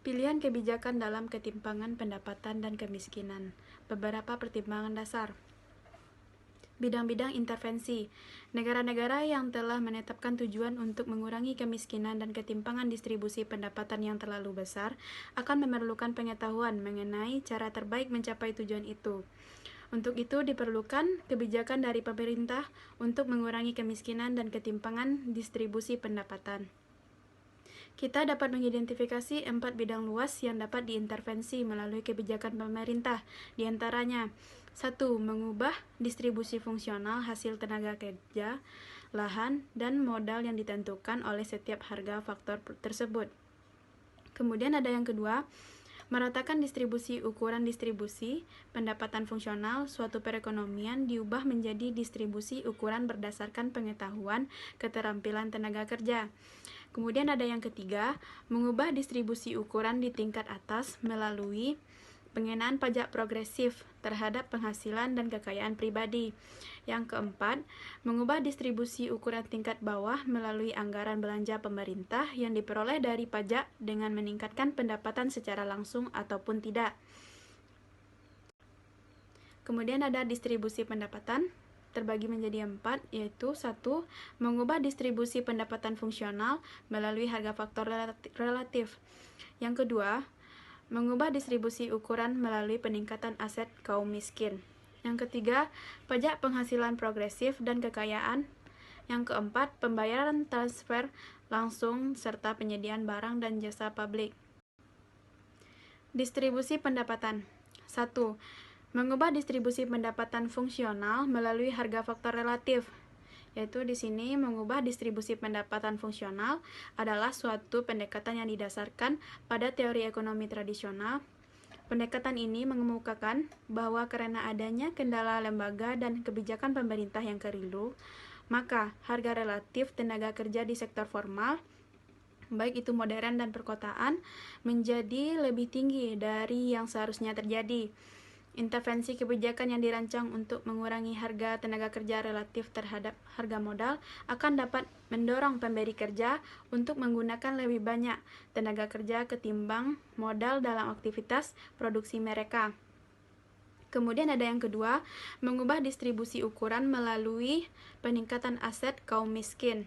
Pilihan kebijakan dalam ketimpangan pendapatan dan kemiskinan. Beberapa pertimbangan dasar. Bidang-bidang intervensi. Negara-negara yang telah menetapkan tujuan untuk mengurangi kemiskinan dan ketimpangan distribusi pendapatan yang terlalu besar akan memerlukan pengetahuan mengenai cara terbaik mencapai tujuan itu. Untuk itu diperlukan kebijakan dari pemerintah untuk mengurangi kemiskinan dan ketimpangan distribusi pendapatan. Kita dapat mengidentifikasi 4 bidang luas yang dapat diintervensi melalui kebijakan pemerintah, di antaranya 1. Mengubah distribusi fungsional hasil tenaga kerja, lahan, dan modal yang ditentukan oleh setiap harga faktor tersebut. Kemudian ada yang kedua, meratakan distribusi. Ukuran distribusi pendapatan fungsional suatu perekonomian diubah menjadi distribusi ukuran berdasarkan pengetahuan keterampilan tenaga kerja. Kemudian ada yang ketiga, mengubah distribusi ukuran di tingkat atas melalui pengenaan pajak progresif terhadap penghasilan dan kekayaan pribadi. Yang keempat, mengubah distribusi ukuran tingkat bawah melalui anggaran belanja pemerintah yang diperoleh dari pajak dengan meningkatkan pendapatan secara langsung ataupun tidak. Kemudian ada distribusi pendapatan, terbagi menjadi 4, yaitu 1. Mengubah distribusi pendapatan fungsional melalui harga faktor relatif. Yang kedua, mengubah distribusi ukuran melalui peningkatan aset kaum miskin. Yang ketiga, pajak penghasilan progresif dan kekayaan. Yang keempat, pembayaran transfer langsung serta penyediaan barang dan jasa publik. Distribusi pendapatan. 1. Mengubah distribusi pendapatan fungsional melalui harga faktor relatif, yaitu di sini mengubah distribusi pendapatan fungsional adalah suatu pendekatan yang didasarkan pada teori ekonomi tradisional. Pendekatan ini mengemukakan bahwa karena adanya kendala lembaga dan kebijakan pemerintah yang keliru, maka harga relatif tenaga kerja di sektor formal, baik itu modern dan perkotaan, menjadi lebih tinggi dari yang seharusnya terjadi. Intervensi kebijakan yang dirancang untuk mengurangi harga tenaga kerja relatif terhadap harga modal akan dapat mendorong pemberi kerja untuk menggunakan lebih banyak tenaga kerja ketimbang modal dalam aktivitas produksi mereka. Kemudian ada yang kedua, mengubah distribusi ukuran melalui peningkatan aset kaum miskin.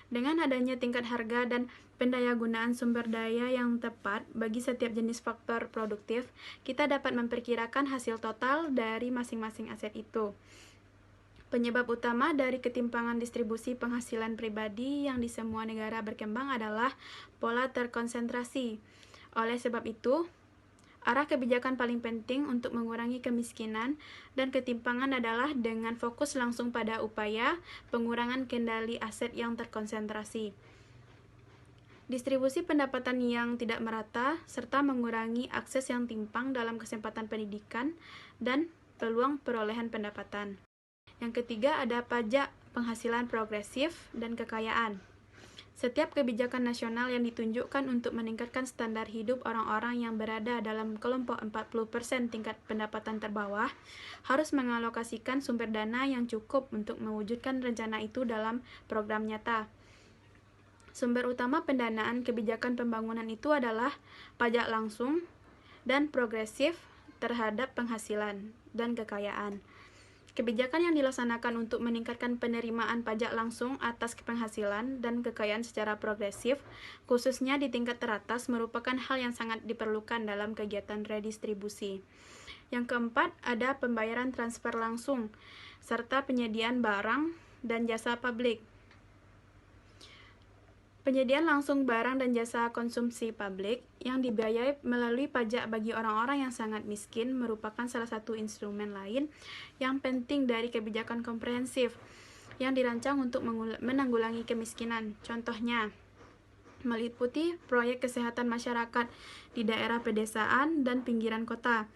Dengan adanya tingkat harga dan pendayagunaan sumber daya yang tepat bagi setiap jenis faktor produktif, kita dapat memperkirakan hasil total dari masing-masing aset itu. Penyebab utama dari ketimpangan distribusi penghasilan pribadi yang di semua negara berkembang adalah pola terkonsentrasi. Oleh sebab itu, arah kebijakan paling penting untuk mengurangi kemiskinan dan ketimpangan adalah dengan fokus langsung pada upaya pengurangan kendali aset yang terkonsentrasi, distribusi pendapatan yang tidak merata, serta mengurangi akses yang timpang dalam kesempatan pendidikan dan peluang perolehan pendapatan. Yang ketiga ada pajak penghasilan progresif dan kekayaan. Setiap kebijakan nasional yang ditunjukkan untuk meningkatkan standar hidup orang-orang yang berada dalam kelompok 40% tingkat pendapatan terbawah harus mengalokasikan sumber dana yang cukup untuk mewujudkan rencana itu dalam program nyata. Sumber utama pendanaan kebijakan pembangunan itu adalah pajak langsung dan progresif terhadap penghasilan dan kekayaan. Kebijakan yang dilaksanakan untuk meningkatkan penerimaan pajak langsung atas penghasilan dan kekayaan secara progresif, khususnya di tingkat teratas, merupakan hal yang sangat diperlukan dalam kegiatan redistribusi. Yang keempat, ada pembayaran transfer langsung, serta penyediaan barang dan jasa publik. Penyediaan langsung barang dan jasa konsumsi publik yang dibiayai melalui pajak bagi orang-orang yang sangat miskin merupakan salah satu instrumen lain yang penting dari kebijakan komprehensif yang dirancang untuk menanggulangi kemiskinan. Contohnya, meliputi proyek kesehatan masyarakat di daerah pedesaan dan pinggiran kota.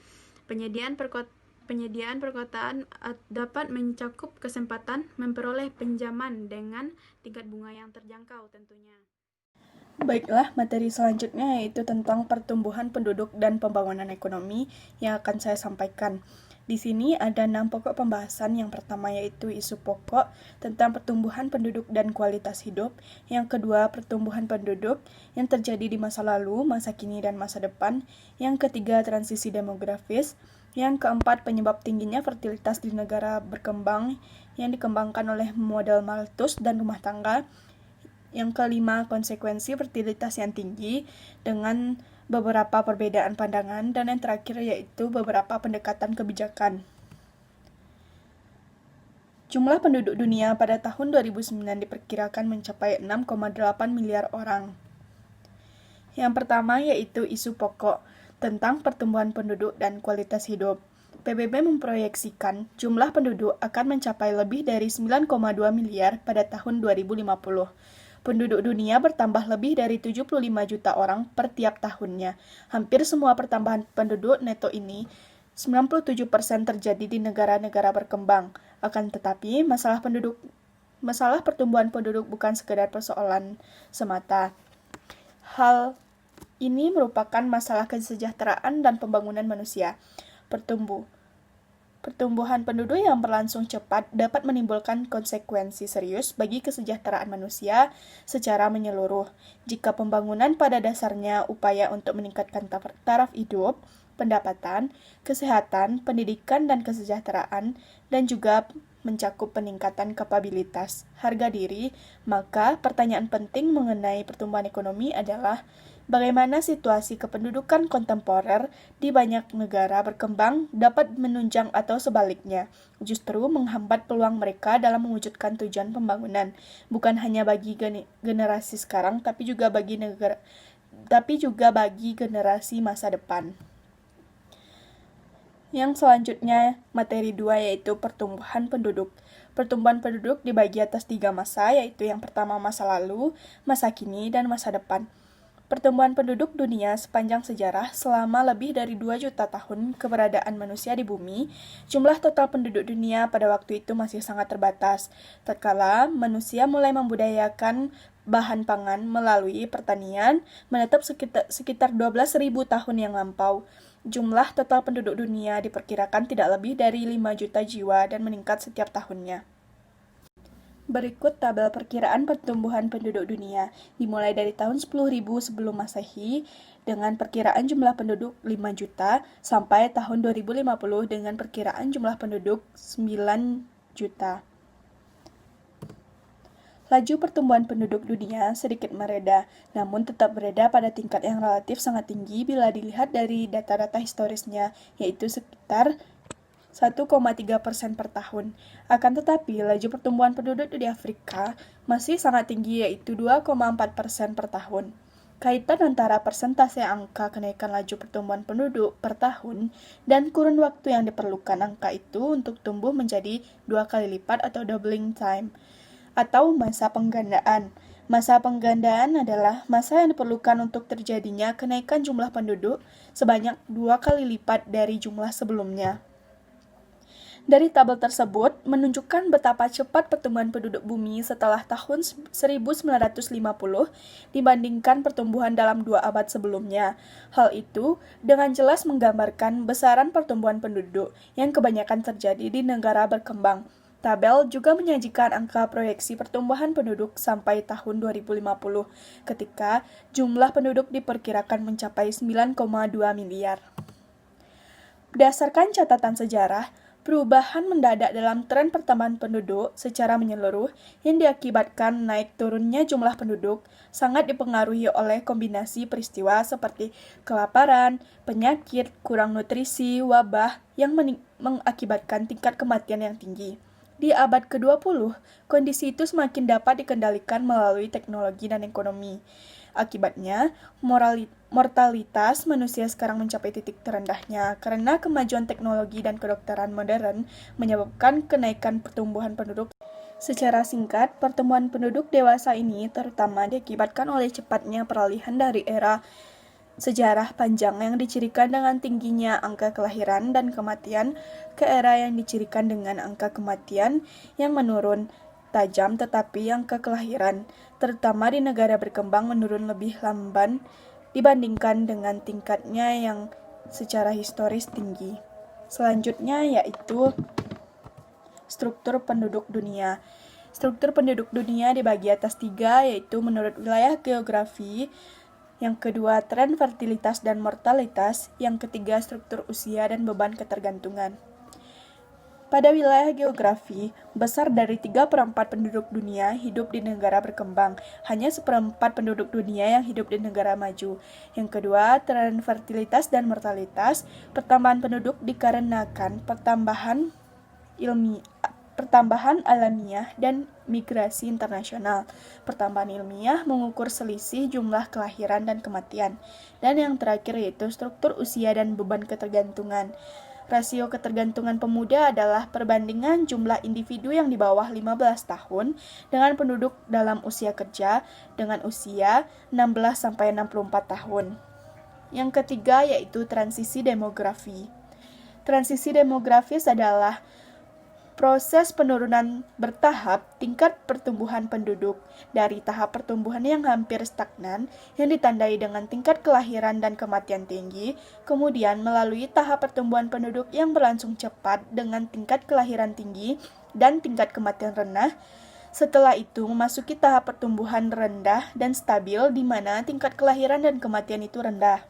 Penyediaan perkotaan dapat mencakup kesempatan memperoleh pinjaman dengan tingkat bunga yang terjangkau tentunya. Baiklah, materi selanjutnya yaitu tentang pertumbuhan penduduk dan pembangunan ekonomi yang akan saya sampaikan. Di sini ada 6 pokok pembahasan. Yang pertama yaitu isu pokok tentang pertumbuhan penduduk dan kualitas hidup. Yang kedua, pertumbuhan penduduk yang terjadi di masa lalu, masa kini, dan masa depan. Yang ketiga, transisi demografis. Yang keempat, penyebab tingginya fertilitas di negara berkembang yang dikembangkan oleh model Malthus dan rumah tangga. Yang kelima, konsekuensi fertilitas yang tinggi dengan beberapa perbedaan pandangan, dan yang terakhir yaitu beberapa pendekatan kebijakan. Jumlah penduduk dunia pada tahun 2009 diperkirakan mencapai 6,8 miliar orang. Yang pertama yaitu isu pokok tentang pertumbuhan penduduk dan kualitas hidup. PBB memproyeksikan jumlah penduduk akan mencapai lebih dari 9,2 miliar pada tahun 2050. Penduduk dunia bertambah lebih dari 75 juta orang per tiap tahunnya. Hampir semua pertambahan penduduk neto ini, 97% terjadi di negara-negara berkembang. Akan tetapi, masalah pertumbuhan penduduk bukan sekedar persoalan semata. Hal ini merupakan masalah kesejahteraan dan pembangunan manusia. Pertumbuhan penduduk yang berlangsung cepat dapat menimbulkan konsekuensi serius bagi kesejahteraan manusia secara menyeluruh. Jika pembangunan pada dasarnya upaya untuk meningkatkan taraf hidup, pendapatan, kesehatan, pendidikan, dan kesejahteraan, dan juga mencakup peningkatan kapabilitas, harga diri, maka pertanyaan penting mengenai pertumbuhan ekonomi adalah bagaimana situasi kependudukan kontemporer di banyak negara berkembang dapat menunjang atau sebaliknya, justru menghambat peluang mereka dalam mewujudkan tujuan pembangunan, bukan hanya bagi generasi sekarang, tapi juga bagi generasi masa depan. Yang selanjutnya, materi 2 yaitu pertumbuhan penduduk. Pertumbuhan penduduk dibagi atas 3 masa, yaitu yang pertama masa lalu, masa kini, dan masa depan. Pertumbuhan penduduk dunia sepanjang sejarah selama lebih dari 2 juta tahun keberadaan manusia di bumi, jumlah total penduduk dunia pada waktu itu masih sangat terbatas. Tatkala manusia mulai membudidayakan bahan pangan melalui pertanian, menetap sekitar 12.000 tahun yang lampau. Jumlah total penduduk dunia diperkirakan tidak lebih dari 5 juta jiwa dan meningkat setiap tahunnya. Berikut tabel perkiraan pertumbuhan penduduk dunia, dimulai dari tahun 10.000 sebelum Masehi dengan perkiraan jumlah penduduk 5 juta sampai tahun 2050 dengan perkiraan jumlah penduduk 9 juta. Laju pertumbuhan penduduk dunia sedikit mereda, namun tetap berada pada tingkat yang relatif sangat tinggi bila dilihat dari data-data historisnya, yaitu sekitar 1,3% per tahun. Akan tetapi, laju pertumbuhan penduduk di Afrika masih sangat tinggi, yaitu 2,4% per tahun. Kaitan antara persentase angka kenaikan laju pertumbuhan penduduk per tahun dan kurun waktu yang diperlukan angka itu untuk tumbuh menjadi 2 kali lipat atau doubling time, atau masa penggandaan. Masa penggandaan adalah masa yang diperlukan untuk terjadinya kenaikan jumlah penduduk sebanyak 2 kali lipat dari jumlah sebelumnya. Dari tabel tersebut menunjukkan betapa cepat pertumbuhan penduduk bumi setelah tahun 1950 dibandingkan pertumbuhan dalam 2 abad sebelumnya. Hal itu dengan jelas menggambarkan besaran pertumbuhan penduduk yang kebanyakan terjadi di negara berkembang. Tabel juga menyajikan angka proyeksi pertumbuhan penduduk sampai tahun 2050, ketika jumlah penduduk diperkirakan mencapai 9,2 miliar. Berdasarkan catatan sejarah, perubahan mendadak dalam tren pertambahan penduduk secara menyeluruh yang diakibatkan naik turunnya jumlah penduduk sangat dipengaruhi oleh kombinasi peristiwa seperti kelaparan, penyakit, kurang nutrisi, wabah yang mengakibatkan tingkat kematian yang tinggi. Di abad ke-20, kondisi itu semakin dapat dikendalikan melalui teknologi dan ekonomi. Akibatnya, mortalitas manusia sekarang mencapai titik terendahnya karena kemajuan teknologi dan kedokteran modern menyebabkan kenaikan pertumbuhan penduduk. Secara singkat, pertumbuhan penduduk dewasa ini terutama diakibatkan oleh cepatnya peralihan dari era sejarah panjang yang dicirikan dengan tingginya angka kelahiran dan kematian ke era yang dicirikan dengan angka kematian yang menurun tajam, tetapi angka kelahiran, terutama di negara berkembang, menurun lebih lamban dibandingkan dengan tingkatnya yang secara historis tinggi. Selanjutnya yaitu struktur penduduk dunia. Struktur penduduk dunia dibagi atas 3, yaitu menurut wilayah geografi, yang kedua tren fertilitas dan mortalitas, yang ketiga struktur usia dan beban ketergantungan. Pada wilayah geografi, besar dari 3/4 penduduk dunia hidup di negara berkembang, hanya 1/4 penduduk dunia yang hidup di negara maju. Yang kedua, tren fertilitas dan mortalitas, pertambahan penduduk dikarenakan pertambahan alamiah dan migrasi internasional. Pertambahan ilmiah mengukur selisih jumlah kelahiran dan kematian. Dan yang terakhir yaitu struktur usia dan beban ketergantungan. Rasio ketergantungan pemuda adalah perbandingan jumlah individu yang di bawah 15 tahun dengan penduduk dalam usia kerja dengan usia 16-64 tahun. Yang ketiga yaitu transisi demografi. Transisi demografis adalah proses penurunan bertahap tingkat pertumbuhan penduduk dari tahap pertumbuhan yang hampir stagnan yang ditandai dengan tingkat kelahiran dan kematian tinggi, kemudian melalui tahap pertumbuhan penduduk yang berlangsung cepat dengan tingkat kelahiran tinggi dan tingkat kematian rendah. Setelah itu memasuki tahap pertumbuhan rendah dan stabil di mana tingkat kelahiran dan kematian itu rendah.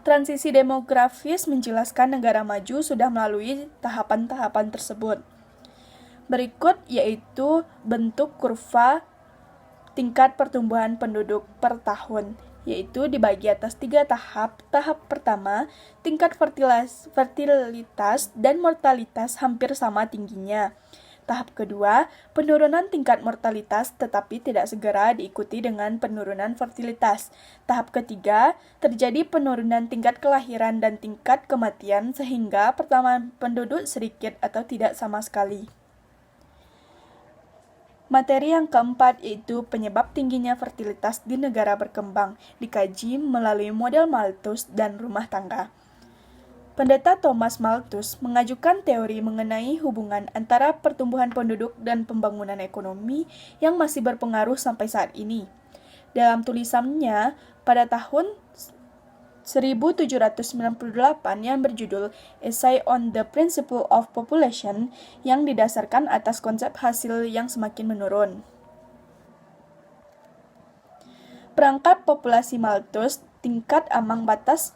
Transisi demografis menjelaskan negara maju sudah melalui tahapan-tahapan tersebut. Berikut yaitu bentuk kurva tingkat pertumbuhan penduduk per tahun, yaitu dibagi atas 3 tahap. Tahap pertama, tingkat fertilitas dan mortalitas hampir sama tingginya. Tahap kedua, penurunan tingkat mortalitas tetapi tidak segera diikuti dengan penurunan fertilitas. Tahap ketiga, terjadi penurunan tingkat kelahiran dan tingkat kematian sehingga pertambahan penduduk sedikit atau tidak sama sekali. Materi yang keempat yaitu penyebab tingginya fertilitas di negara berkembang, dikaji melalui model Malthus dan rumah tangga. Pendeta Thomas Malthus mengajukan teori mengenai hubungan antara pertumbuhan penduduk dan pembangunan ekonomi yang masih berpengaruh sampai saat ini. Dalam tulisannya pada tahun 1798 yang berjudul Essay on the Principle of Population yang didasarkan atas konsep hasil yang semakin menurun. Perangkap populasi Malthus, tingkat ambang batas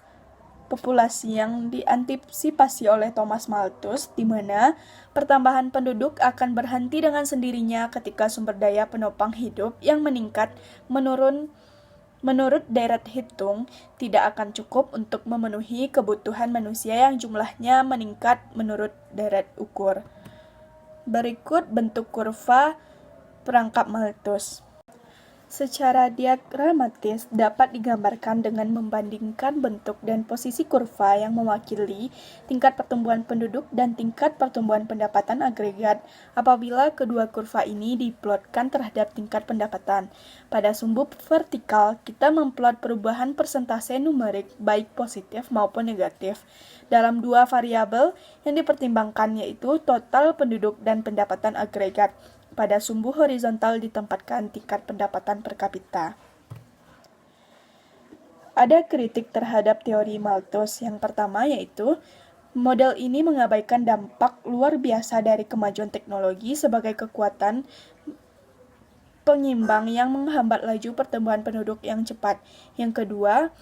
populasi yang diantisipasi oleh Thomas Malthus, di mana pertambahan penduduk akan berhenti dengan sendirinya ketika sumber daya penopang hidup yang meningkat menurut deret hitung tidak akan cukup untuk memenuhi kebutuhan manusia yang jumlahnya meningkat menurut deret ukur. Berikut bentuk kurva perangkap Malthus. Secara diagramatis dapat digambarkan dengan membandingkan bentuk dan posisi kurva yang mewakili tingkat pertumbuhan penduduk dan tingkat pertumbuhan pendapatan agregat apabila kedua kurva ini diplotkan terhadap tingkat pendapatan. Pada sumbu vertikal, kita memplot perubahan persentase numerik baik positif maupun negatif dalam dua variabel yang dipertimbangkan yaitu total penduduk dan pendapatan agregat. Pada sumbu horizontal ditempatkan tingkat pendapatan per kapita. Ada kritik terhadap teori Malthus. Yang pertama yaitu, model ini mengabaikan dampak luar biasa dari kemajuan teknologi sebagai kekuatan penyimbang yang menghambat laju pertumbuhan penduduk yang cepat. Yang kedua,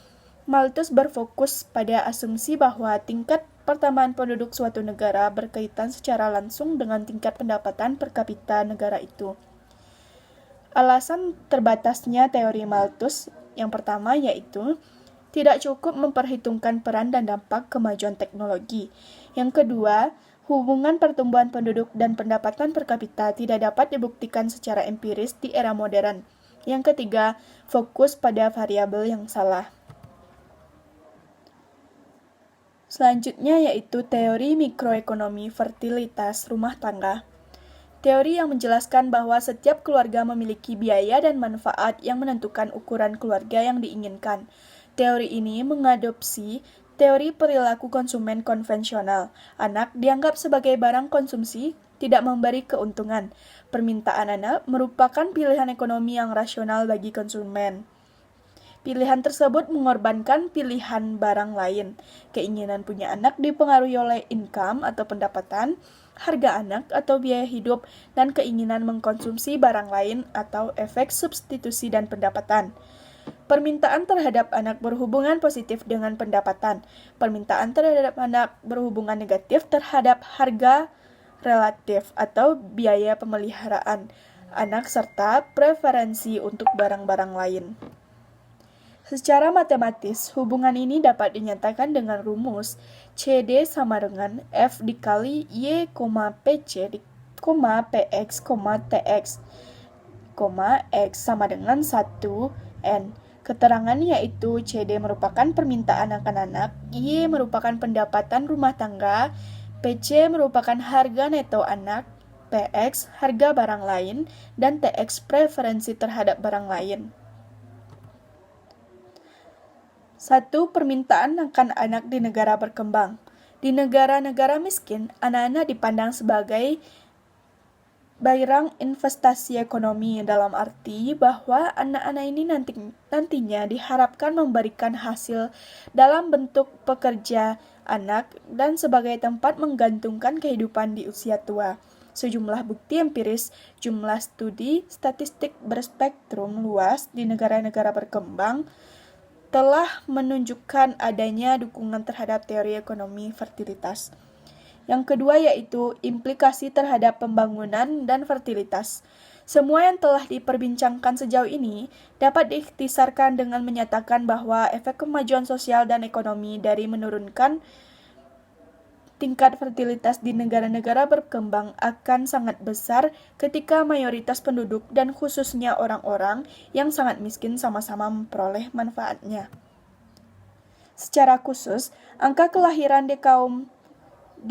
Malthus berfokus pada asumsi bahwa tingkat pertambahan penduduk suatu negara berkaitan secara langsung dengan tingkat pendapatan per kapita negara itu. Alasan terbatasnya teori Malthus yang pertama yaitu tidak cukup memperhitungkan peran dan dampak kemajuan teknologi. Yang kedua, hubungan pertumbuhan penduduk dan pendapatan per kapita tidak dapat dibuktikan secara empiris di era modern. Yang ketiga, fokus pada variabel yang salah. Selanjutnya yaitu teori mikroekonomi fertilitas rumah tangga. Teori yang menjelaskan bahwa setiap keluarga memiliki biaya dan manfaat yang menentukan ukuran keluarga yang diinginkan. Teori ini mengadopsi teori perilaku konsumen konvensional. Anak dianggap sebagai barang konsumsi, tidak memberi keuntungan. Permintaan anak merupakan pilihan ekonomi yang rasional bagi konsumen. Pilihan tersebut mengorbankan pilihan barang lain. Keinginan punya anak dipengaruhi oleh income atau pendapatan, harga anak atau biaya hidup, dan keinginan mengkonsumsi barang lain atau efek substitusi dan pendapatan. Permintaan terhadap anak berhubungan positif dengan pendapatan. Permintaan terhadap anak berhubungan negatif terhadap harga relatif atau biaya pemeliharaan anak serta preferensi untuk barang-barang lain. Secara matematis, hubungan ini dapat dinyatakan dengan rumus CD sama dengan F dikali Y, PC, PX, TX, X sama dengan 1N. Keterangan yaitu CD merupakan permintaan anak-anak, Y merupakan pendapatan rumah tangga, PC merupakan harga neto anak, PX harga barang lain, dan TX preferensi terhadap barang lain. 1. Permintaan akan anak di negara berkembang. Di negara-negara miskin, anak-anak dipandang sebagai barang investasi ekonomi dalam arti bahwa anak-anak ini nantinya diharapkan memberikan hasil dalam bentuk pekerja anak dan sebagai tempat menggantungkan kehidupan di usia tua. Sejumlah bukti empiris, jumlah studi statistik berspektrum luas di negara-negara berkembang telah menunjukkan adanya dukungan terhadap teori ekonomi fertilitas. Yang kedua yaitu implikasi terhadap pembangunan dan fertilitas. Semua yang telah diperbincangkan sejauh ini dapat diikhtisarkan dengan menyatakan bahwa efek kemajuan sosial dan ekonomi dari menurunkan tingkat fertilitas di negara-negara berkembang akan sangat besar ketika mayoritas penduduk dan khususnya orang-orang yang sangat miskin sama-sama memperoleh manfaatnya. Secara khusus, angka kelahiran di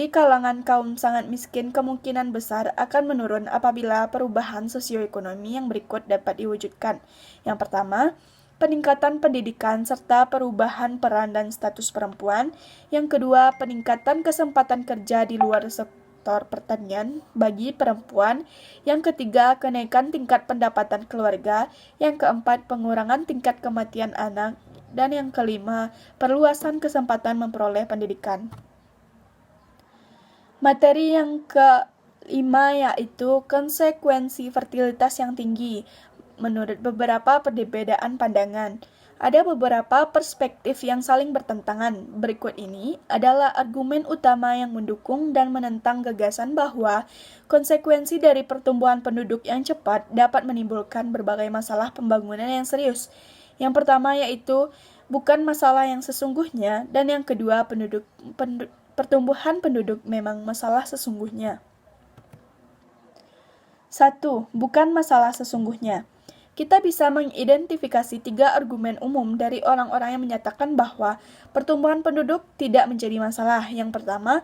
kalangan kaum sangat miskin kemungkinan besar akan menurun apabila perubahan sosioekonomi yang berikut dapat diwujudkan. Yang pertama, peningkatan pendidikan serta perubahan peran dan status perempuan. Yang kedua, peningkatan kesempatan kerja di luar sektor pertanian bagi perempuan. Yang ketiga, kenaikan tingkat pendapatan keluarga. Yang keempat, pengurangan tingkat kematian anak. Dan yang kelima, perluasan kesempatan memperoleh pendidikan. Materi yang kelima yaitu konsekuensi fertilitas yang tinggi. Menurut beberapa perbedaan pandangan, ada beberapa perspektif yang saling bertentangan. Berikut ini adalah argumen utama yang mendukung dan menentang gagasan bahwa konsekuensi dari pertumbuhan penduduk yang cepat dapat menimbulkan berbagai masalah pembangunan yang serius. Yang pertama yaitu bukan masalah yang sesungguhnya, dan yang kedua pertumbuhan penduduk memang masalah sesungguhnya. 1. Bukan masalah sesungguhnya. Kita bisa mengidentifikasi 3 argumen umum dari orang-orang yang menyatakan bahwa pertumbuhan penduduk tidak menjadi masalah. Yang pertama,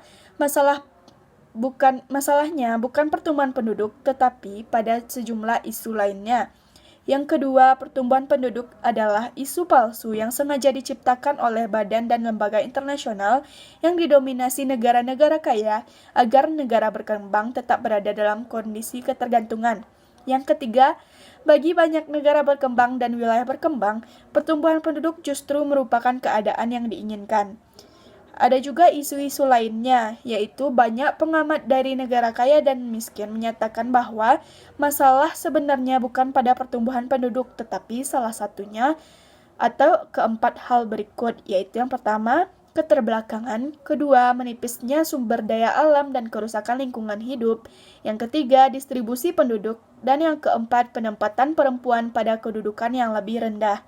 masalahnya bukan pertumbuhan penduduk, tetapi pada sejumlah isu lainnya. Yang kedua, pertumbuhan penduduk adalah isu palsu yang sengaja diciptakan oleh badan dan lembaga internasional yang didominasi negara-negara kaya agar negara berkembang tetap berada dalam kondisi ketergantungan. Yang ketiga, bagi banyak negara berkembang dan wilayah berkembang, pertumbuhan penduduk justru merupakan keadaan yang diinginkan. Ada juga isu-isu lainnya, yaitu banyak pengamat dari negara kaya dan miskin menyatakan bahwa masalah sebenarnya bukan pada pertumbuhan penduduk, tetapi salah satunya atau keempat hal berikut, yaitu yang pertama, keterbelakangan, kedua, menipisnya sumber daya alam dan kerusakan lingkungan hidup, yang ketiga, distribusi penduduk, dan yang keempat, penempatan perempuan pada kedudukan yang lebih rendah.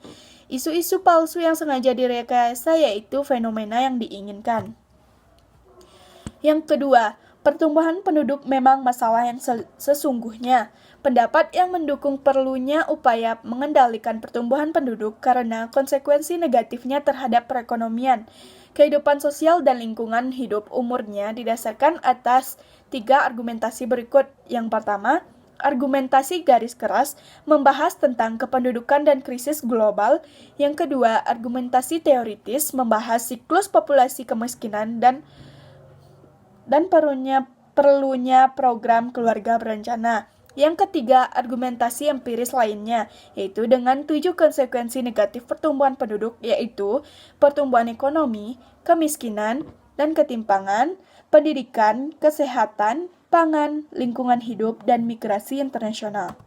Isu-isu palsu yang sengaja direkayasa yaitu fenomena yang diinginkan. Yang kedua, pertumbuhan penduduk memang masalah yang sesungguhnya. Pendapat yang mendukung perlunya upaya mengendalikan pertumbuhan penduduk karena konsekuensi negatifnya terhadap perekonomian, kehidupan sosial dan lingkungan hidup umurnya didasarkan atas 3 argumentasi berikut. Yang pertama, argumentasi garis keras membahas tentang kependudukan dan krisis global. Yang kedua, argumentasi teoritis membahas siklus populasi kemiskinan dan perlunya program keluarga berencana. Yang ketiga, argumentasi empiris lainnya, yaitu dengan 7 konsekuensi negatif pertumbuhan penduduk, yaitu pertumbuhan ekonomi, kemiskinan, dan ketimpangan, pendidikan, kesehatan, pangan, lingkungan hidup, dan migrasi internasional.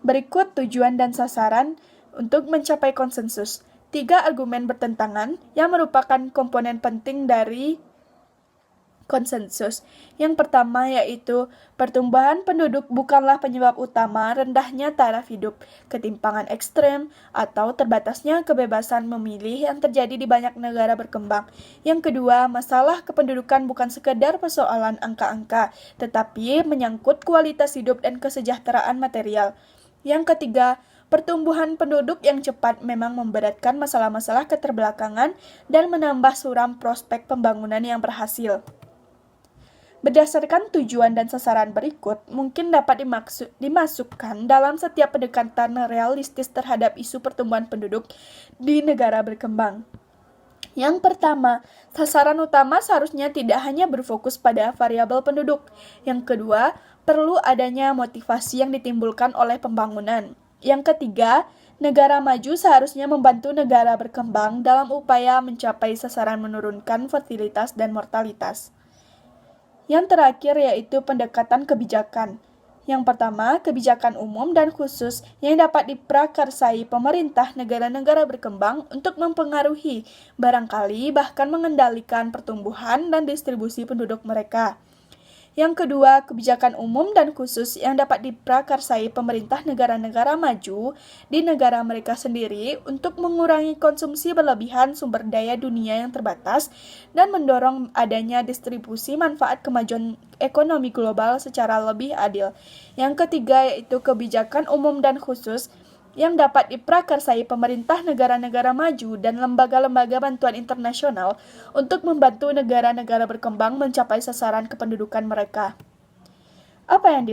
Berikut tujuan dan sasaran untuk mencapai konsensus. 3 argumen bertentangan yang merupakan komponen penting dari konsensus. Yang pertama yaitu pertumbuhan penduduk bukanlah penyebab utama rendahnya taraf hidup, ketimpangan ekstrem, atau terbatasnya kebebasan memilih yang terjadi di banyak negara berkembang. Yang kedua, masalah kependudukan bukan sekedar persoalan angka-angka, tetapi menyangkut kualitas hidup dan kesejahteraan material. Yang ketiga, pertumbuhan penduduk yang cepat memang memberatkan masalah-masalah keterbelakangan dan menambah suram prospek pembangunan yang berhasil. Berdasarkan tujuan dan sasaran berikut, mungkin dapat dimasukkan dalam setiap pendekatan realistis terhadap isu pertumbuhan penduduk di negara berkembang. Yang pertama, sasaran utama seharusnya tidak hanya berfokus pada variabel penduduk. Yang kedua, perlu adanya motivasi yang ditimbulkan oleh pembangunan. Yang ketiga, negara maju seharusnya membantu negara berkembang dalam upaya mencapai sasaran menurunkan fertilitas dan mortalitas. Yang terakhir yaitu pendekatan kebijakan. Yang pertama, kebijakan umum dan khusus yang dapat diprakarsai pemerintah negara-negara berkembang untuk mempengaruhi, barangkali bahkan mengendalikan pertumbuhan dan distribusi penduduk mereka. Yang kedua, kebijakan umum dan khusus yang dapat diprakarsai pemerintah negara-negara maju di negara mereka sendiri untuk mengurangi konsumsi berlebihan sumber daya dunia yang terbatas dan mendorong adanya distribusi manfaat kemajuan ekonomi global secara lebih adil. Yang ketiga yaitu kebijakan umum dan khusus yang dapat diprakarsai pemerintah negara-negara maju dan lembaga-lembaga bantuan internasional untuk membantu negara-negara berkembang mencapai sasaran kependudukan mereka. Apa yang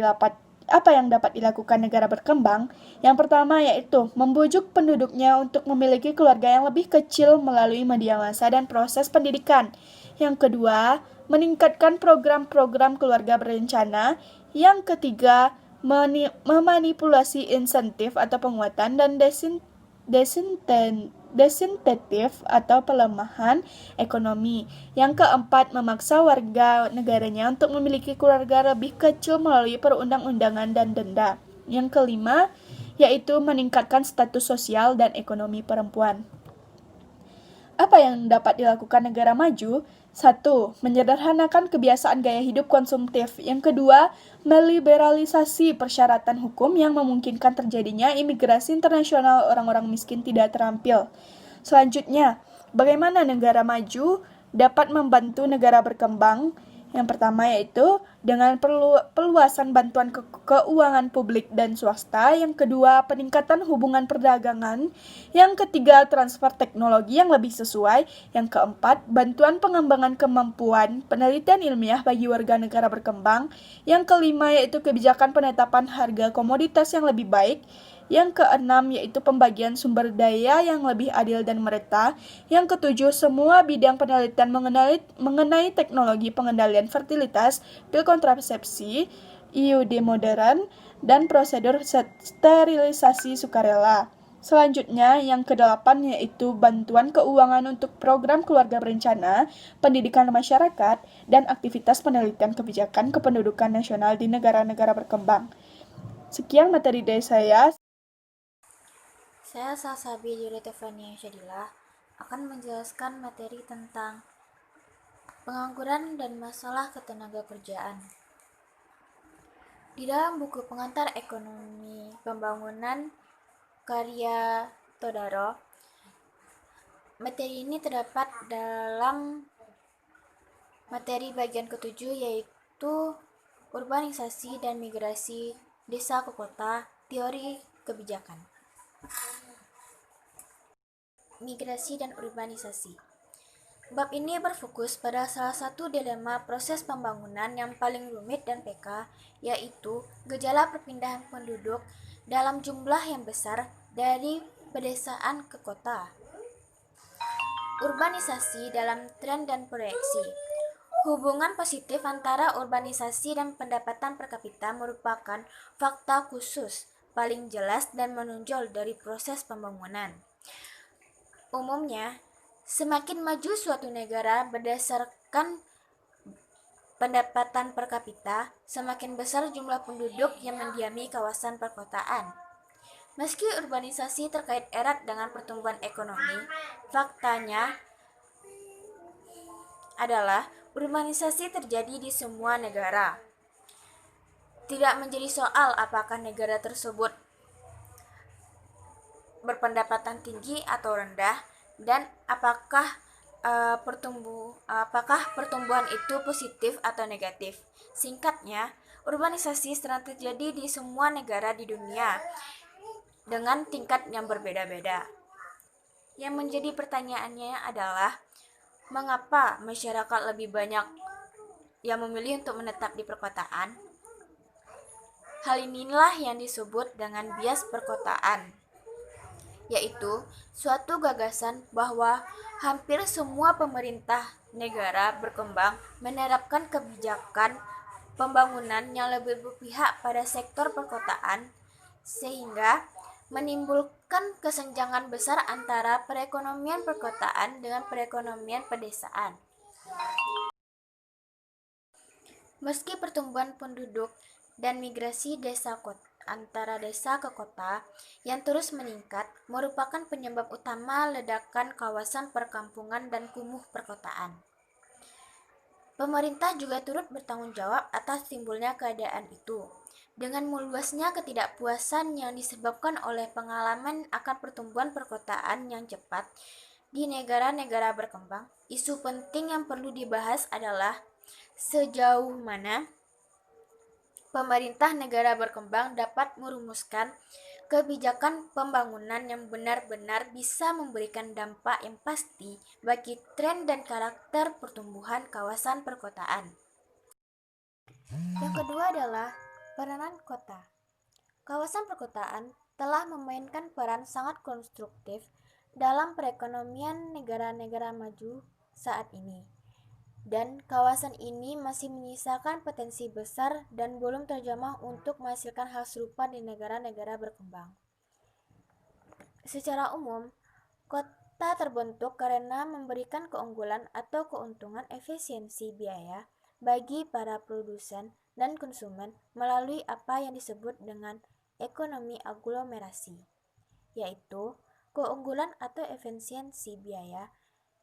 dapat dilakukan negara berkembang? Yang pertama yaitu membujuk penduduknya untuk memiliki keluarga yang lebih kecil melalui media massa dan proses pendidikan. Yang kedua, meningkatkan program-program keluarga berencana. Yang ketiga, memanipulasi insentif atau penguatan dan desinsentif atau pelemahan ekonomi. Yang keempat, memaksa warga negaranya untuk memiliki keluarga lebih kecil melalui perundang-undangan dan denda. Yang kelima, yaitu meningkatkan status sosial dan ekonomi perempuan. Apa yang dapat dilakukan negara maju? 1. Menyederhanakan kebiasaan gaya hidup konsumtif. Yang kedua, meliberalisasi persyaratan hukum yang memungkinkan terjadinya imigrasi internasional orang-orang miskin tidak terampil. Selanjutnya, bagaimana negara maju dapat membantu negara berkembang? Yang pertama yaitu dengan perluasan bantuan keuangan publik dan swasta. Yang kedua, peningkatan hubungan perdagangan. Yang ketiga, transfer teknologi yang lebih sesuai. Yang keempat, bantuan pengembangan kemampuan penelitian ilmiah bagi warga negara berkembang. Yang kelima yaitu kebijakan penetapan harga komoditas yang lebih baik. Yang keenam yaitu pembagian sumber daya yang lebih adil dan merata. Yang ketujuh, semua bidang penelitian mengenai teknologi pengendalian fertilitas, pil kontrasepsi, IUD modern, dan prosedur sterilisasi sukarela. Selanjutnya, yang kedelapan yaitu bantuan keuangan untuk program keluarga berencana, pendidikan masyarakat, dan aktivitas penelitian kebijakan kependudukan nasional di negara-negara berkembang. Sekian materi dari saya. Saya Salsabi Julietefania Syadilah akan menjelaskan materi tentang pengangguran dan masalah ketenaga kerjaan. Di dalam buku pengantar ekonomi pembangunan karya Todaro, materi ini terdapat dalam materi bagian ke-7 yaitu urbanisasi dan migrasi desa ke kota, teori kebijakan. Migrasi dan urbanisasi. Bab ini berfokus pada salah satu dilema proses pembangunan yang paling rumit dan peka, yaitu gejala perpindahan penduduk dalam jumlah yang besar dari pedesaan ke kota. Urbanisasi dalam tren dan proyeksi. Hubungan positif antara urbanisasi dan pendapatan per kapita merupakan fakta khusus, paling jelas dan menonjol dari proses pembangunan. Umumnya, semakin maju suatu negara berdasarkan pendapatan per kapita, semakin besar jumlah penduduk yang mendiami kawasan perkotaan. Meski urbanisasi terkait erat dengan pertumbuhan ekonomi, faktanya adalah urbanisasi terjadi di semua negara. Tidak menjadi soal apakah negara tersebut berpendapatan tinggi atau rendah dan apakah pertumbuhan itu positif atau negatif. Singkatnya, urbanisasi sedang terjadi di semua negara di dunia dengan tingkat yang berbeda-beda. Yang menjadi pertanyaannya adalah mengapa masyarakat lebih banyak yang memilih untuk menetap di perkotaan? Hal inilah yang disebut dengan bias perkotaan, yaitu suatu gagasan bahwa hampir semua pemerintah negara berkembang menerapkan kebijakan pembangunan yang lebih berpihak pada sektor perkotaan, sehingga menimbulkan kesenjangan besar antara perekonomian perkotaan dengan perekonomian pedesaan. Meski pertumbuhan penduduk dan migrasi antara desa ke kota yang terus meningkat merupakan penyebab utama ledakan kawasan perkampungan dan kumuh perkotaan. Pemerintah juga turut bertanggung jawab atas timbulnya keadaan itu. Dengan meluasnya ketidakpuasan yang disebabkan oleh pengalaman akan pertumbuhan perkotaan yang cepat di negara-negara berkembang, isu penting yang perlu dibahas adalah sejauh mana pemerintah negara berkembang dapat merumuskan kebijakan pembangunan yang benar-benar bisa memberikan dampak yang pasti bagi tren dan karakter pertumbuhan kawasan perkotaan. Yang kedua adalah peranan kota. Kawasan perkotaan telah memainkan peran sangat konstruktif dalam perekonomian negara-negara maju saat ini. Dan kawasan ini masih menyisakan potensi besar dan belum terjamah untuk menghasilkan hal serupa di negara-negara berkembang. Secara umum, kota terbentuk karena memberikan keunggulan atau keuntungan efisiensi biaya bagi para produsen dan konsumen melalui apa yang disebut dengan ekonomi aglomerasi, yaitu keunggulan atau efisiensi biaya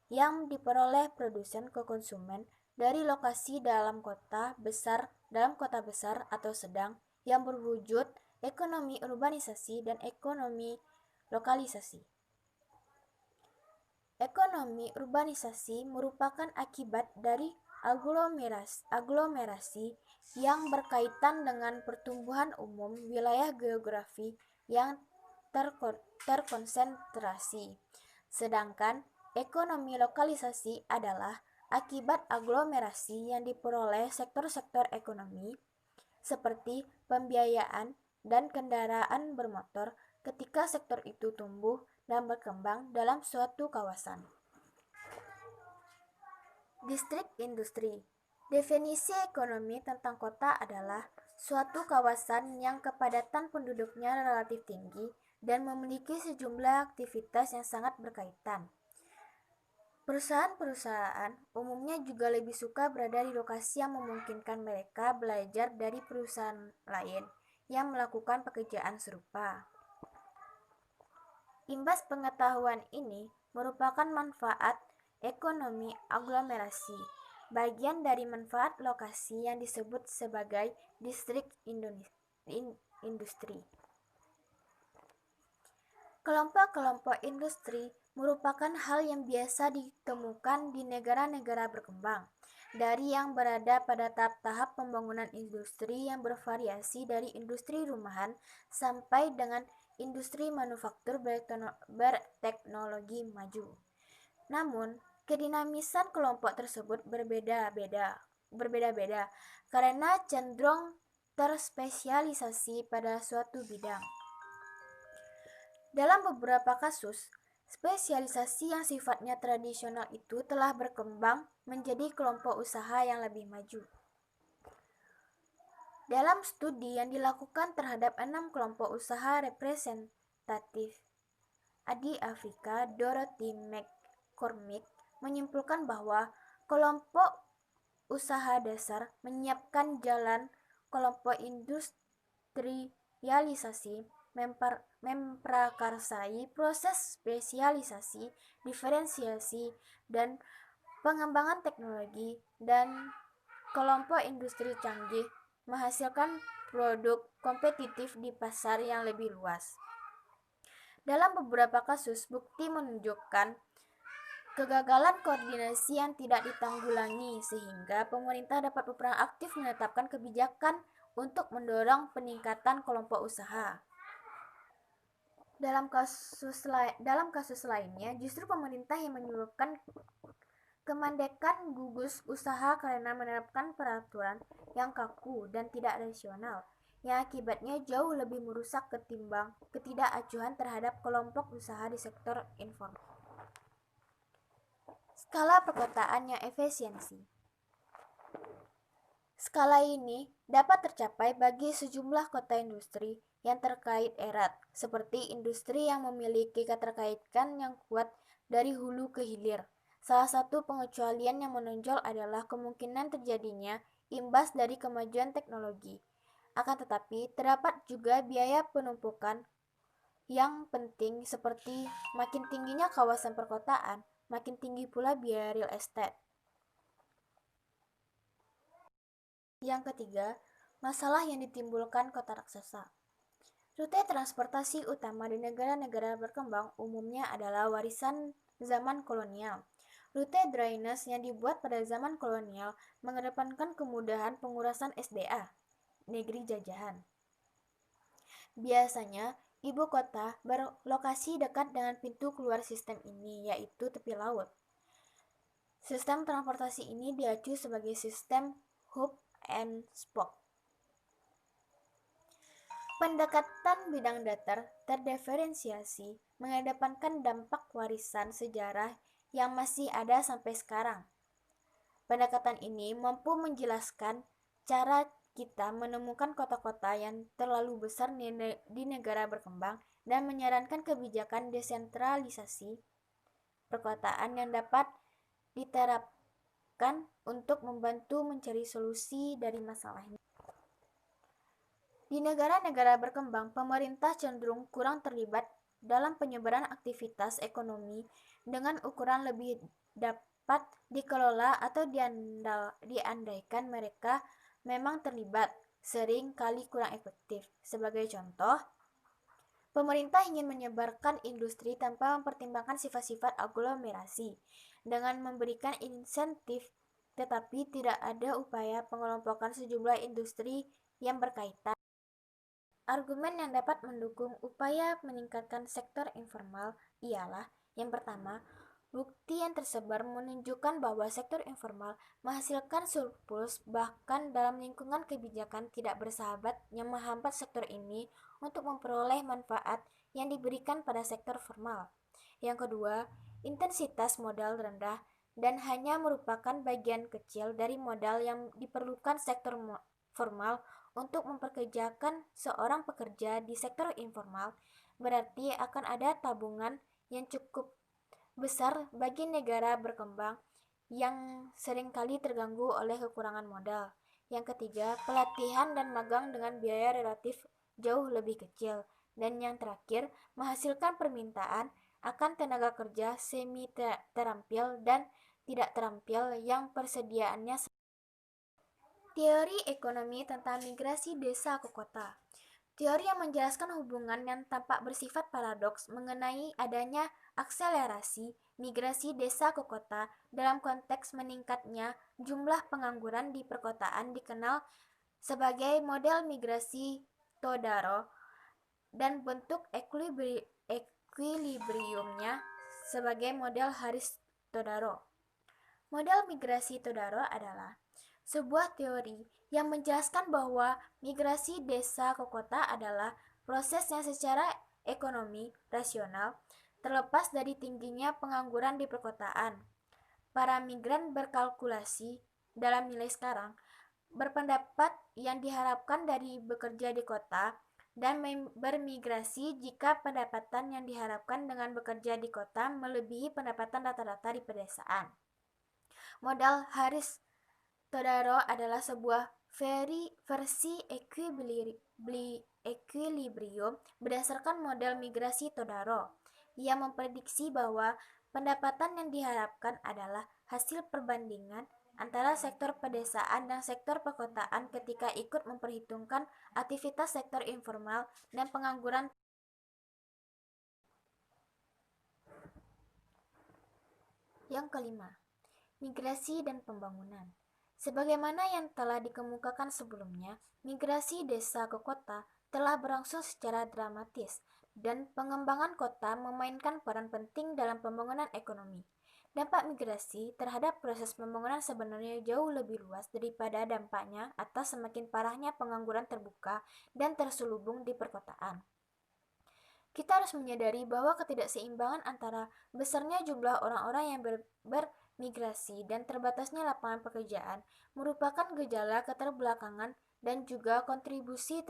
yang diperoleh produsen ke konsumen dari lokasi dalam kota besar atau sedang yang berwujud ekonomi urbanisasi dan ekonomi lokalisasi. Ekonomi urbanisasi merupakan akibat dari aglomerasi yang berkaitan dengan pertumbuhan umum wilayah geografi yang terkonsentrasi. Sedangkan ekonomi lokalisasi adalah akibat aglomerasi yang diperoleh sektor-sektor ekonomi seperti pembiayaan dan kendaraan bermotor ketika sektor itu tumbuh dan berkembang dalam suatu kawasan. Distrik industri. Definisi ekonomi tentang kota adalah suatu kawasan yang kepadatan penduduknya relatif tinggi dan memiliki sejumlah aktivitas yang sangat berkaitan. Perusahaan-perusahaan umumnya juga lebih suka berada di lokasi yang memungkinkan mereka belajar dari perusahaan lain yang melakukan pekerjaan serupa. Imbas pengetahuan ini merupakan manfaat ekonomi aglomerasi, bagian dari manfaat lokasi yang disebut sebagai distrik industri. Kelompok-kelompok industri merupakan hal yang biasa ditemukan di negara-negara berkembang, dari yang berada pada tahap pembangunan industri yang bervariasi dari industri rumahan sampai dengan industri manufaktur berteknologi maju. Namun, kedinamisan kelompok tersebut berbeda-beda karena cenderung terspesialisasi pada suatu bidang. Dalam beberapa kasus, Spesialisasi yang sifatnya tradisional itu telah berkembang menjadi kelompok usaha yang lebih maju. Dalam studi yang dilakukan terhadap 6 kelompok usaha representatif di Afrika, Dorothy McCormick menyimpulkan bahwa kelompok usaha dasar menyiapkan jalan kelompok industrialisasi, memprakarsai proses spesialisasi, diferensiasi, dan pengembangan teknologi, dan kelompok industri canggih menghasilkan produk kompetitif di pasar yang lebih luas. Dalam beberapa kasus, bukti menunjukkan kegagalan koordinasi yang tidak ditanggulangi sehingga pemerintah dapat berperan aktif menetapkan kebijakan untuk mendorong peningkatan kelompok usaha. Dalam kasus lainnya, justru pemerintah yang menyebabkan kemandekan gugus usaha karena menerapkan peraturan yang kaku dan tidak rasional, yang akibatnya jauh lebih merusak ketimbang ketidakacuhan terhadap kelompok usaha di sektor informal. Skala perkotaan yang efisiensi. Skala ini dapat tercapai bagi sejumlah kota industri yang terkait erat, seperti industri yang memiliki keterkaitan yang kuat dari hulu ke hilir. Salah satu pengecualian yang menonjol adalah kemungkinan terjadinya imbas dari kemajuan teknologi. Akan tetapi, terdapat juga biaya penumpukan yang penting seperti makin tingginya kawasan perkotaan, makin tinggi pula biaya real estate. Yang ketiga, masalah yang ditimbulkan kota raksasa. Rute transportasi utama di negara-negara berkembang umumnya adalah warisan zaman kolonial. Rute drainase yang dibuat pada zaman kolonial mengedepankan kemudahan pengurasan SDA, negeri jajahan. Biasanya, ibu kota berlokasi dekat dengan pintu keluar sistem ini, yaitu tepi laut. Sistem transportasi ini diacu sebagai sistem hub and spoke. Pendekatan bidang datar terdiferensiasi mengedepankan dampak warisan sejarah yang masih ada sampai sekarang. Pendekatan ini mampu menjelaskan cara kita menemukan kota-kota yang terlalu besar di negara berkembang dan menyarankan kebijakan desentralisasi perkotaan yang dapat diterapkan untuk membantu mencari solusi dari masalah ini. Di negara-negara berkembang, pemerintah cenderung kurang terlibat dalam penyebaran aktivitas ekonomi dengan ukuran lebih dapat dikelola atau diandaikan mereka memang terlibat, sering kali kurang efektif. Sebagai contoh, pemerintah ingin menyebarkan industri tanpa mempertimbangkan sifat-sifat aglomerasi dengan memberikan insentif, tetapi tidak ada upaya pengelompokan sejumlah industri yang berkaitan. Argumen yang dapat mendukung upaya meningkatkan sektor informal ialah, yang pertama, bukti yang tersebar menunjukkan bahwa sektor informal menghasilkan surplus bahkan dalam lingkungan kebijakan tidak bersahabat yang menghambat sektor ini untuk memperoleh manfaat yang diberikan pada sektor formal. Yang kedua, intensitas modal rendah dan hanya merupakan bagian kecil dari modal yang diperlukan sektor formal untuk memperkerjakan seorang pekerja di sektor informal, berarti akan ada tabungan yang cukup besar bagi negara berkembang yang seringkali terganggu oleh kekurangan modal. Yang ketiga, pelatihan dan magang dengan biaya relatif jauh lebih kecil. Dan yang terakhir, menghasilkan permintaan akan tenaga kerja semi terampil dan tidak terampil yang persediaannya. Teori ekonomi tentang migrasi desa ke kota. Teori yang menjelaskan hubungan yang tampak bersifat paradoks mengenai adanya akselerasi migrasi desa ke kota dalam konteks meningkatnya jumlah pengangguran di perkotaan dikenal sebagai model migrasi Todaro dan bentuk equilibriumnya sebagai model Harris-Todaro. Model migrasi Todaro adalah sebuah teori yang menjelaskan bahwa migrasi desa ke kota adalah proses yang secara ekonomi rasional terlepas dari tingginya pengangguran di perkotaan. Para migran berkalkulasi dalam nilai sekarang, berpendapat yang diharapkan dari bekerja di kota dan bermigrasi jika pendapatan yang diharapkan dengan bekerja di kota melebihi pendapatan rata-rata di pedesaan. Modal Harris Todaro adalah sebuah versi equilibrium berdasarkan model migrasi Todaro. Ia memprediksi bahwa pendapatan yang diharapkan adalah hasil perbandingan antara sektor pedesaan dan sektor perkotaan ketika ikut memperhitungkan aktivitas sektor informal dan pengangguran. Yang kelima, migrasi dan pembangunan. Sebagaimana yang telah dikemukakan sebelumnya, migrasi desa ke kota telah berlangsung secara dramatis, dan pengembangan kota memainkan peran penting dalam pembangunan ekonomi. Dampak migrasi terhadap proses pembangunan sebenarnya jauh lebih luas daripada dampaknya atas semakin parahnya pengangguran terbuka dan terselubung di perkotaan. Kita harus menyadari bahwa ketidakseimbangan antara besarnya jumlah orang-orang yang bermigrasi dan terbatasnya lapangan pekerjaan merupakan gejala keterbelakangan dan juga berkontribusi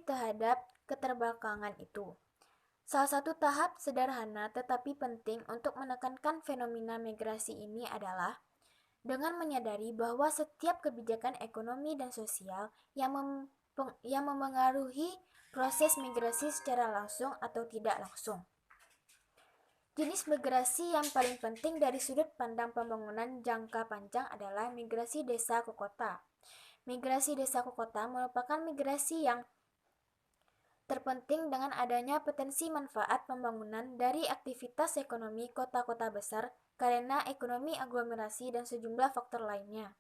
terhadap keterbelakangan itu. Salah satu tahap sederhana tetapi penting untuk menekankan fenomena migrasi ini adalah dengan menyadari bahwa setiap kebijakan ekonomi dan sosial yang memengaruhi proses migrasi secara langsung atau tidak langsung. Jenis migrasi yang paling penting dari sudut pandang pembangunan jangka panjang adalah migrasi desa ke kota. Migrasi desa ke kota merupakan migrasi yang terpenting dengan adanya potensi manfaat pembangunan dari aktivitas ekonomi kota-kota besar karena ekonomi aglomerasi dan sejumlah faktor lainnya.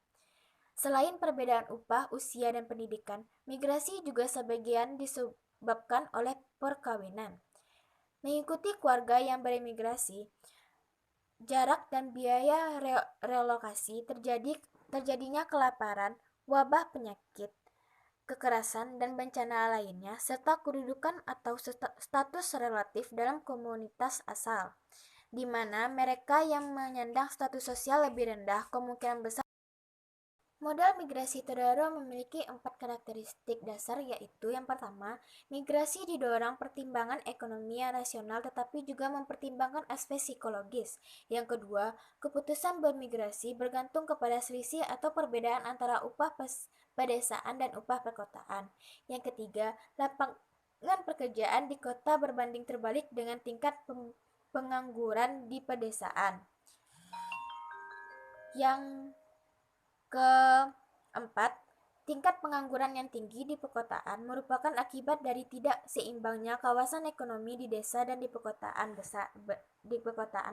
Selain perbedaan upah, usia, dan pendidikan, migrasi juga sebagian disebabkan oleh perkawinan. Mengikuti keluarga yang beremigrasi, jarak dan biaya relokasi terjadinya kelaparan, wabah penyakit, kekerasan, dan bencana lainnya, serta kedudukan atau status relatif dalam komunitas asal, di mana mereka yang menyandang status sosial lebih rendah kemungkinan besar. Modal migrasi Todaro memiliki 4 karakteristik dasar, yaitu yang pertama, migrasi didorong pertimbangan ekonomi yang rasional tetapi juga mempertimbangkan aspek psikologis. Yang kedua, keputusan bermigrasi bergantung kepada selisih atau perbedaan antara upah pedesaan dan upah perkotaan. Yang ketiga, lapangan pekerjaan di kota berbanding terbalik dengan tingkat pengangguran di pedesaan. Yang keempat, tingkat pengangguran yang tinggi di perkotaan merupakan akibat dari tidak seimbangnya kawasan ekonomi di desa dan di perkotaan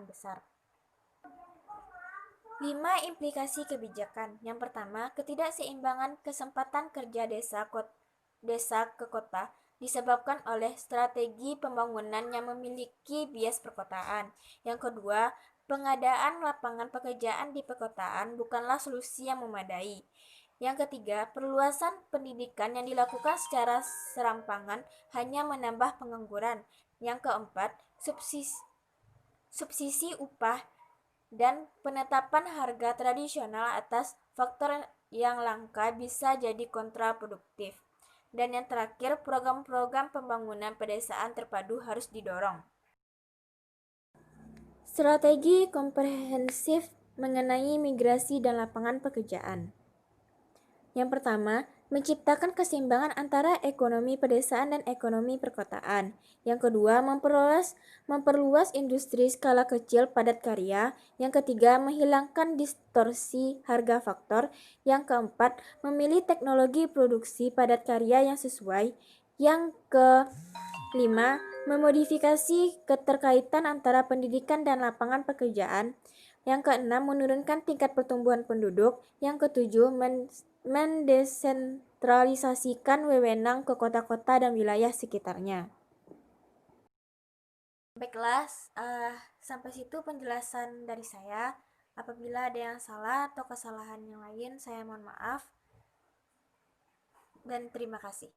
besar. 5 implikasi kebijakan. Yang pertama, ketidakseimbangan kesempatan kerja desa ke kota disebabkan oleh strategi pembangunan yang memiliki bias perkotaan. Yang kedua, pengadaan lapangan pekerjaan di perkotaan bukanlah solusi yang memadai. Yang ketiga, perluasan pendidikan yang dilakukan secara serampangan hanya menambah pengangguran. Yang keempat, subsidi upah dan penetapan harga tradisional atas faktor yang langka bisa jadi kontraproduktif. Dan yang terakhir, program-program pembangunan pedesaan terpadu harus didorong. Strategi komprehensif mengenai migrasi dan lapangan pekerjaan. Yang pertama, menciptakan keseimbangan antara ekonomi pedesaan dan ekonomi perkotaan. Yang kedua, memperluas industri skala kecil padat karya. Yang ketiga, menghilangkan distorsi harga faktor. Yang keempat, memilih teknologi produksi padat karya yang sesuai. Yang kelima, memodifikasi keterkaitan antara pendidikan dan lapangan pekerjaan. Yang keenam, menurunkan tingkat pertumbuhan penduduk. Yang ketujuh, mendesentralisasikan wewenang ke kota-kota dan wilayah sekitarnya. Baiklah, sampai situ penjelasan dari saya. Apabila ada yang salah atau kesalahan yang lain, saya mohon maaf. dan terima kasih.